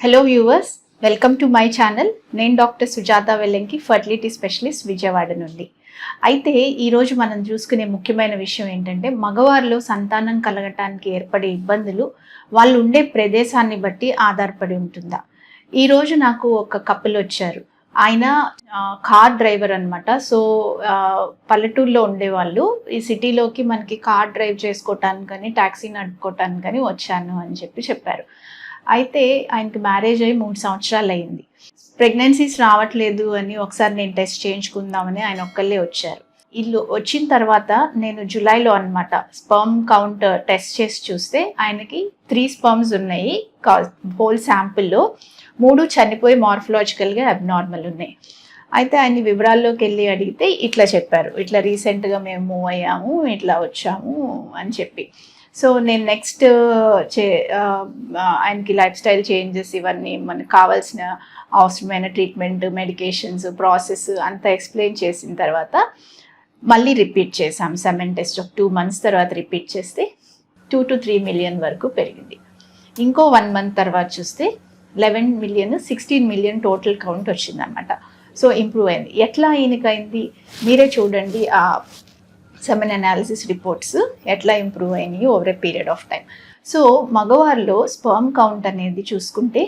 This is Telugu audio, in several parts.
Hello viewers, welcome to my channel. నేను doctor Sujatha Vellanki, fertility specialist, Vijayawada నుండి. అయితే ఈరోజు మనం చూసుకునే ముఖ్యమైన విషయం ఏంటంటే, మగవారిలో సంతానం కలగటానికి ఏర్పడే ఇబ్బందులు వాళ్ళు ఉండే ప్రదేశాన్ని బట్టి ఆధారపడి ఉంటుందా. ఈరోజు నాకు ఒక కపుల్ వచ్చారు. ఆయన కార్ డ్రైవర్ అనమాట. సో పల్లెటూరులో ఉండేవాళ్ళు. ఈ సిటీలోకి మనకి కార్ డ్రైవ్ చేసుకోవటానికి కానీ ట్యాక్సీ నడుపుకోవటానికి కానీ వచ్చాను అని చెప్పారు. అయితే ఆయనకి మ్యారేజ్ అయ్యి 3 సంవత్సరాలు అయింది. ప్రెగ్నెన్సీస్ రావట్లేదు అని ఒకసారి నేను టెస్ట్ చేయించుకుందామని ఆయన ఒక్కళ్ళే వచ్చారు. ఇల్లు వచ్చిన తర్వాత నేను జూలైలో అనమాట స్పర్మ్ కౌంట్ టెస్ట్ చేసి చూస్తే ఆయనకి 3 స్పర్మ్స్ ఉన్నాయి. హోల్ శాంపిల్లో 3 చనిపోయి మార్ఫలాజికల్గా అబ్నార్మల్ ఉన్నాయి. అయితే ఆయన వివరాల్లోకి వెళ్ళి అడిగితే ఇట్లా చెప్పారు, ఇట్లా రీసెంట్గా మేము మూవ్ అయ్యాము, ఇట్లా వచ్చాము అని చెప్పి. సో నేను నెక్స్ట్ ఆయనకి లైఫ్ స్టైల్ చేంజెస్ ఇవన్నీ మనకు కావాల్సిన అవసరమైన ట్రీట్మెంట్, మెడికేషన్స్, ప్రాసెస్ అంతా ఎక్స్ప్లెయిన్ చేసిన తర్వాత మళ్ళీ రిపీట్ చేసాం. సెమెన్ టెస్ట్ ఒక 2 months తర్వాత రిపీట్ చేస్తే 2 to 3 million వరకు పెరిగింది. ఇంకో 1 month తర్వాత చూస్తే 11 million, 16 million టోటల్ కౌంట్ వచ్చిందనమాట. సో ఇంప్రూవ్ అయింది. ఎట్లా ఈయనకైంది మీరే చూడండి. ఆ సెమెన్ అనాలిసిస్ రిపోర్ట్స్ ఎట్లా ఇంప్రూవ్ అయినాయి over a period of time. So మగవారిలో స్పర్మ్ కౌంట్ అనేది చూసుకుంటే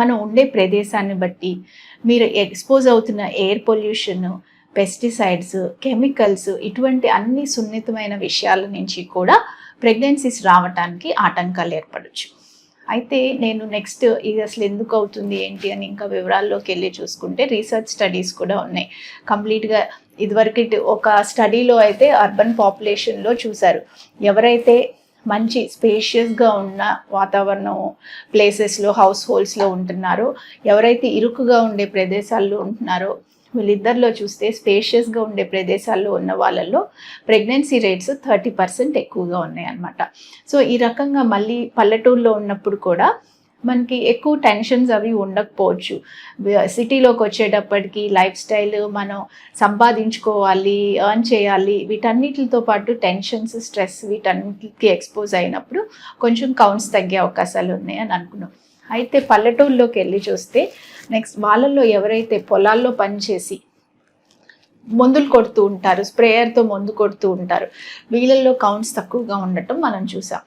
మనం ఉండే ప్రదేశాన్ని బట్టి, మీరు ఎక్స్పోజ్ అవుతున్న ఎయిర్ పొల్యూషన్, పెస్టిసైడ్స్, కెమికల్స్, ఇటువంటి అన్ని సున్నితమైన విషయాల నుంచి కూడా ప్రెగ్నెన్సీస్ రావడానికి ఆటంకాలు ఏర్పడవచ్చు. అయితే నేను నెక్స్ట్ ఇది అసలు ఎందుకు అవుతుంది ఏంటి అని ఇంకా వివరాల్లోకి వెళ్ళి చూసుకుంటే రీసెర్చ్ స్టడీస్ కూడా ఉన్నాయి. కంప్లీట్గా ఇదివరకు ఒక స్టడీలో అయితే అర్బన్ పాపులేషన్లో చూశారు. ఎవరైతే మంచి స్పేషియస్గా ఉన్న వాతావరణం ప్లేసెస్లో, హౌస్ హోల్డ్స్లో ఉంటున్నారో, ఎవరైతే ఇరుకుగా ఉండే ప్రదేశాల్లో ఉంటున్నారో, వీళ్ళిద్దరిలో చూస్తే స్పేషియస్గా ఉండే ప్రదేశాల్లో ఉన్న వాళ్ళల్లో ప్రెగ్నెన్సీ రేట్స్ 30% ఎక్కువగా ఉన్నాయి అన్నమాట. సో ఈ రకంగా మళ్ళీ పల్లెటూరులో ఉన్నప్పుడు కూడా మనకి ఎక్కువ టెన్షన్స్ అవి ఉండకపోవచ్చు. సిటీలోకి వచ్చేటప్పటికి లైఫ్ స్టైల్ మనం సంపాదించుకోవాలి, ఎర్న్ చేయాలి, వీటన్నిటితో పాటు టెన్షన్స్, స్ట్రెస్ వీటన్నిటికి ఎక్స్పోజ్ అయినప్పుడు కొంచెం కౌంట్స్ తగ్గే అవకాశాలు ఉన్నాయి అని అనుకున్నాం. అయితే పల్లెటూరులోకి వెళ్ళి చూస్తే నెక్స్ట్ వాళ్ళల్లో ఎవరైతే పొలాల్లో పనిచేసి మందులు కొడుతూ ఉంటారు, స్ప్రేయర్తో మందు కొడుతూ ఉంటారు, వీళ్ళల్లో కౌంట్స్ తక్కువగా ఉండటం మనం చూసాం.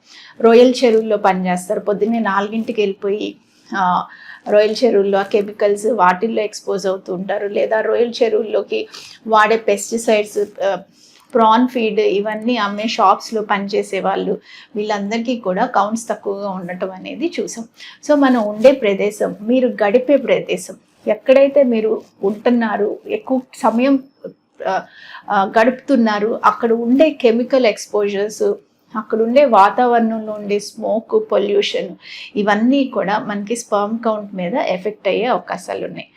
రొయ్యల చెరువుల్లో పనిచేస్తారు, పొద్దున్నే 4 వెళ్ళిపోయి రొయ్యల చెరువుల్లో ఆ కెమికల్స్ వాటిల్లో ఎక్స్పోజ్ అవుతూ ఉంటారు. లేదా రొయ్యల చెరువుల్లోకి వాడే పెస్టిసైడ్స్, ప్రాన్ ఫీడ్ ఇవన్నీ అమ్మే షాప్స్లో పనిచేసే వాళ్ళు, వీళ్ళందరికీ కూడా కౌంట్స్ తక్కువగా ఉండటం అనేది చూసాం. సో మనం ఉండే ప్రదేశం, మీరు గడిపే ప్రదేశం, ఎక్కడైతే మీరు ఉంటున్నారు, ఎక్కువ సమయం గడుపుతున్నారు, అక్కడ ఉండే కెమికల్ ఎక్స్పోజర్స్, అక్కడ ఉండే వాతావరణంలో ఉండే స్మోక్, పొల్యూషన్, ఇవన్నీ కూడా మనకి స్పర్మ్ కౌంట్ మీద ఎఫెక్ట్ అయ్యే అవకాశాలు ఉన్నాయి.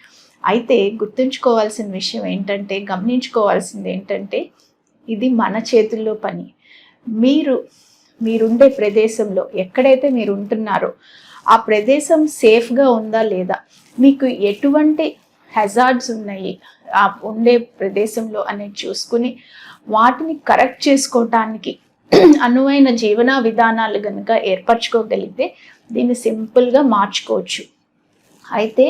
అయితే గుర్తుంచుకోవాల్సిన విషయం ఏంటంటే, గమనించుకోవాల్సింది ఏంటంటే, ఇది మన చేతుల్లో పని. మీరుండే ప్రదేశంలో ఎక్కడైతే మీరు ఉంటున్నారో ఆ ప్రదేశం సేఫ్గా ఉందా లేదా, మీకు ఎటువంటి హెజార్డ్స్ ఉన్నాయి ఆ ఉండే ప్రదేశంలో అనేది చూసుకుని వాటిని కరెక్ట్ చేసుకోవటానికి అనువైన జీవన విధానాలు కనుక ఏర్పరచుకోగలిగితే దీన్ని సింపుల్గా మార్చుకోవచ్చు. అయితే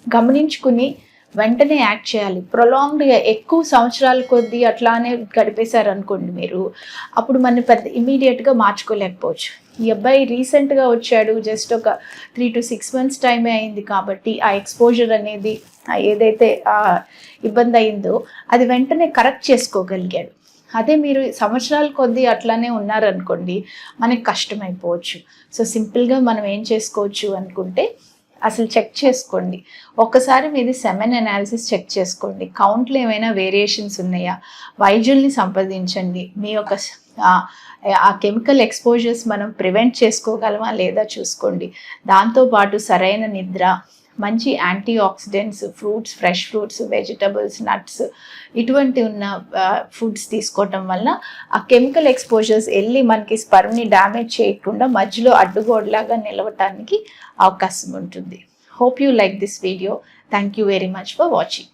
గమనించుకుని వెంటనే యాక్ట్ చేయాలి. ప్రొలాంగ్డ్గా ఎక్కువ సంవత్సరాల కొద్దీ అట్లానే గడిపేశారు అనుకోండి మీరు, అప్పుడు మనం ఇమీడియట్గా మార్చుకోలేకపోవచ్చు. ఈ అబ్బాయి రీసెంట్గా వచ్చాడు, జస్ట్ ఒక 3 to 6 months టైమే అయింది కాబట్టి ఆ ఎక్స్పోజర్ అనేది ఏదైతే ఇబ్బంది అయిందో అది వెంటనే కరెక్ట్ చేసుకోగలిగాడు. అదే మీరు సంవత్సరాల కొద్దీ అట్లానే ఉన్నారనుకోండి, మనకి కష్టమైపోవచ్చు. సో సింపుల్గా మనం ఏం చేసుకోవచ్చు అనుకుంటే, అసలు చెక్ చేసుకోండి. ఒక్కసారి మీది సెమెన్ అనాలిసిస్ చెక్ చేసుకోండి. కౌంట్లో ఏమైనా వేరియేషన్స్ ఉన్నాయా, వైద్యుల్ని సంప్రదించండి. మీ యొక్క ఆ కెమికల్ ఎక్స్పోజర్స్ మనం ప్రివెంట్ చేసుకోగలమా లేదా చూసుకోండి. దాంతోపాటు సరైన నిద్ర, మంచి antioxidants, fruits, fresh fruits, vegetables, nuts ఇటువంటి ఉన్న ఫుడ్స్ తీసుకోవటం వల్ల ఆ కెమికల్ ఎక్స్పోజర్స్ వెళ్ళి మనకి స్పర్మ్ని డ్యామేజ్ చేయకుండా మధ్యలో అడ్డుగోడలాగా నిలవటానికి అవకాశం ఉంటుంది. Hope you like this video. Thank you very much for watching.